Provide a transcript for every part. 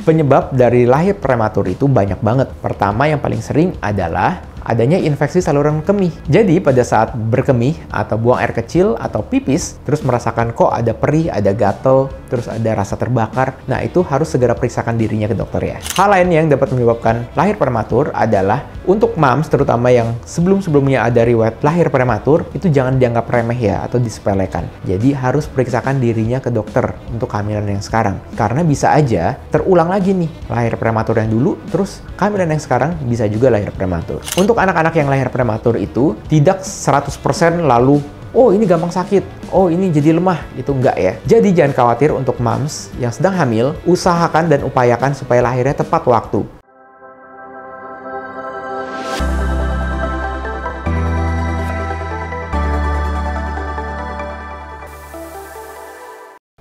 Penyebab dari lahir prematur itu banyak banget. Pertama yang paling sering adalah adanya infeksi saluran kemih. Jadi pada saat berkemih atau buang air kecil atau pipis, terus merasakan kok ada perih, ada gatel, terus ada rasa terbakar, nah itu harus segera periksakan dirinya ke dokter ya. Hal lain yang dapat menyebabkan lahir prematur adalah untuk moms, terutama yang sebelum-sebelumnya ada riwayat lahir prematur, itu jangan dianggap remeh ya atau disepelekan. Jadi harus periksakan dirinya ke dokter untuk kehamilan yang sekarang. Karena bisa aja terulang lagi nih lahir prematur yang dulu, terus kehamilan yang sekarang bisa juga lahir prematur. Untuk anak-anak yang lahir prematur itu tidak 100% lalu oh ini gampang sakit, oh ini jadi lemah, itu enggak ya. Jadi jangan khawatir untuk moms yang sedang hamil, usahakan dan upayakan supaya lahirnya tepat waktu.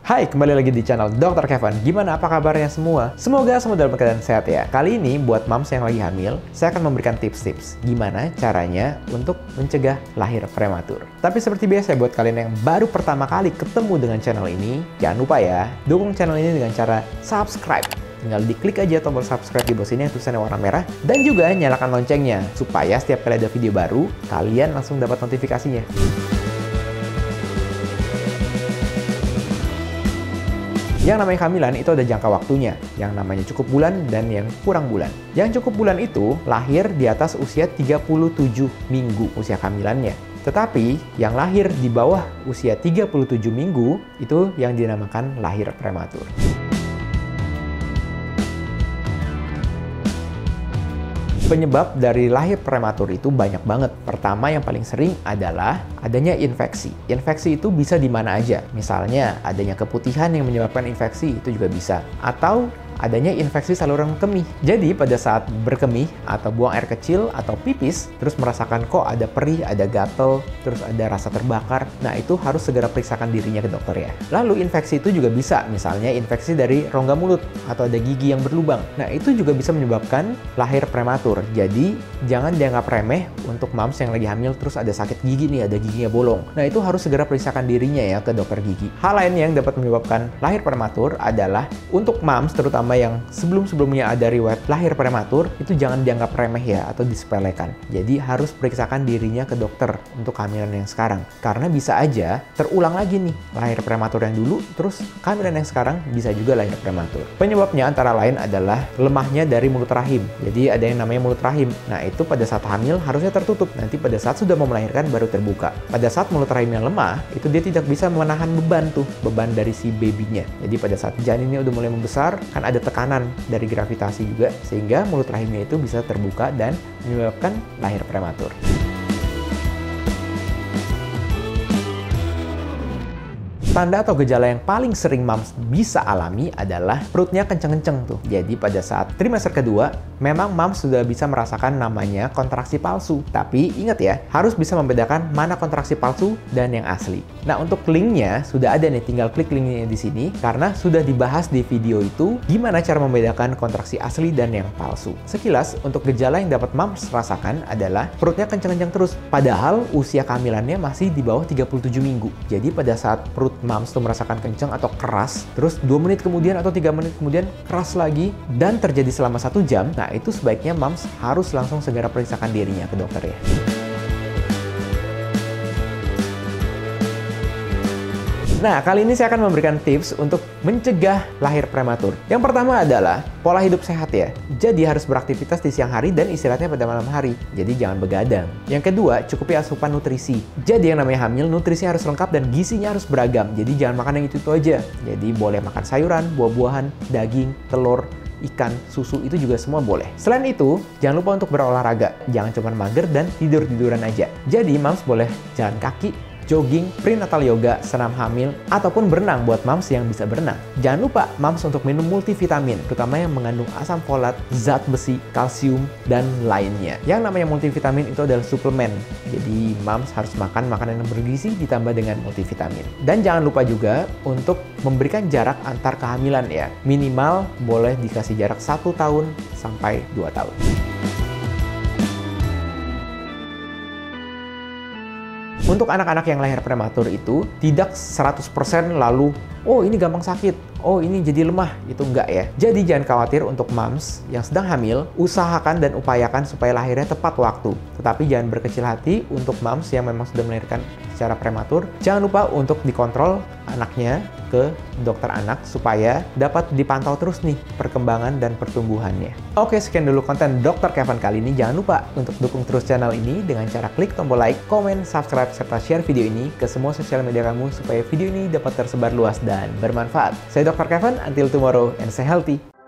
Hai, kembali lagi di channel Dr. Kevin. Gimana, apa kabarnya semua? Semoga semua dalam keadaan sehat ya. Kali ini buat moms yang lagi hamil, saya akan memberikan tips-tips gimana caranya untuk mencegah lahir prematur. Tapi seperti biasa buat kalian yang baru pertama kali ketemu dengan channel ini, jangan lupa ya, dukung channel ini dengan cara subscribe. Tinggal diklik aja tombol subscribe di bawah sini yang tulisannya warna merah, dan juga nyalakan loncengnya supaya setiap kali ada video baru, kalian langsung dapat notifikasinya. Yang namanya kehamilan itu ada jangka waktunya, yang namanya cukup bulan dan yang kurang bulan. Yang cukup bulan itu lahir di atas usia 37 minggu usia kehamilannya. Tetapi yang lahir di bawah usia 37 minggu itu yang dinamakan lahir prematur. Penyebab dari lahir prematur itu banyak banget. Pertama yang paling sering adalah adanya infeksi. Infeksi itu bisa di mana aja. Misalnya adanya keputihan yang menyebabkan infeksi, itu juga bisa. Atau adanya infeksi saluran kemih. Jadi pada saat berkemih atau buang air kecil atau pipis, terus merasakan kok ada perih, ada gatel, terus ada rasa terbakar, nah itu harus segera periksakan dirinya ke dokter ya. Lalu infeksi itu juga bisa, misalnya infeksi dari rongga mulut atau ada gigi yang berlubang. Nah itu juga bisa menyebabkan lahir prematur. Jadi jangan dianggap remeh untuk moms yang lagi hamil terus ada sakit gigi nih, ada giginya bolong. Nah itu harus segera periksakan dirinya ya ke dokter gigi. Hal lain yang dapat menyebabkan lahir prematur adalah untuk moms terutama yang sebelum-sebelumnya ada riwayat lahir prematur, itu jangan dianggap remeh ya atau disepelekan. Jadi harus periksakan dirinya ke dokter untuk kehamilan yang sekarang. Karena bisa aja terulang lagi nih lahir prematur yang dulu, terus kehamilan yang sekarang bisa juga lahir prematur. Penyebabnya antara lain adalah lemahnya dari mulut rahim. Jadi ada yang namanya mulut rahim. Nah itu pada saat hamil harusnya tertutup. Nanti pada saat sudah mau melahirkan baru terbuka. Pada saat mulut rahimnya lemah, itu dia tidak bisa menahan beban dari si babynya. Jadi pada saat janinnya udah mulai membesar, kan ada tekanan dari gravitasi juga, sehingga mulut rahimnya itu bisa terbuka dan menyebabkan lahir prematur. Tanda atau gejala yang paling sering moms bisa alami adalah perutnya kenceng-kenceng tuh. Jadi pada saat trimester kedua, memang moms sudah bisa merasakan namanya kontraksi palsu. Tapi ingat ya, harus bisa membedakan mana kontraksi palsu dan yang asli. Nah untuk linknya sudah ada nih, tinggal klik linknya di sini. Karena sudah dibahas di video itu, gimana cara membedakan kontraksi asli dan yang palsu. Sekilas, untuk gejala yang dapat moms rasakan adalah perutnya kenceng-kenceng terus. Padahal usia kehamilannya masih di bawah 37 minggu. Jadi pada saat perut moms tuh merasakan kenceng atau keras, terus 2 menit kemudian atau 3 menit kemudian keras lagi, dan terjadi selama 1 jam, nah itu sebaiknya moms harus langsung segera periksakan dirinya ke dokter ya. Nah, kali ini saya akan memberikan tips untuk mencegah lahir prematur. Yang pertama adalah pola hidup sehat ya. Jadi harus beraktivitas di siang hari dan istirahatnya pada malam hari. Jadi jangan begadang. Yang kedua, cukupi asupan nutrisi. Jadi yang namanya hamil, nutrisinya harus lengkap dan gizinya harus beragam. Jadi jangan makan yang itu-itu aja. Jadi boleh makan sayuran, buah-buahan, daging, telur, ikan, susu, itu juga semua boleh. Selain itu, jangan lupa untuk berolahraga. Jangan cuma mager dan tidur-tiduran aja. Jadi moms boleh jalan kaki, jogging, prenatal yoga, senam hamil, ataupun berenang buat moms yang bisa berenang. Jangan lupa moms untuk minum multivitamin, terutama yang mengandung asam folat, zat besi, kalsium, dan lainnya. Yang namanya multivitamin itu adalah suplemen. Jadi moms harus makan makanan yang bergizi ditambah dengan multivitamin. Dan jangan lupa juga untuk memberikan jarak antar kehamilan ya. Minimal boleh dikasih jarak 1 tahun sampai 2 tahun. Untuk anak-anak yang lahir prematur itu tidak 100% lalu, oh ini gampang sakit, oh ini jadi lemah, itu enggak ya. Jadi jangan khawatir untuk moms yang sedang hamil, usahakan dan upayakan supaya lahirnya tepat waktu. Tetapi jangan berkecil hati untuk moms yang memang sudah melahirkan secara prematur. Jangan lupa untuk dikontrol anaknya ke dokter anak supaya dapat dipantau terus nih perkembangan dan pertumbuhannya. Oke, sekian dulu konten Dr. Kevin kali ini. Jangan lupa untuk dukung terus channel ini dengan cara klik tombol like, komen, subscribe, serta share video ini ke semua sosial media kamu supaya video ini dapat tersebar luas dan bermanfaat. Saya Dr. Kevin, until tomorrow and stay healthy.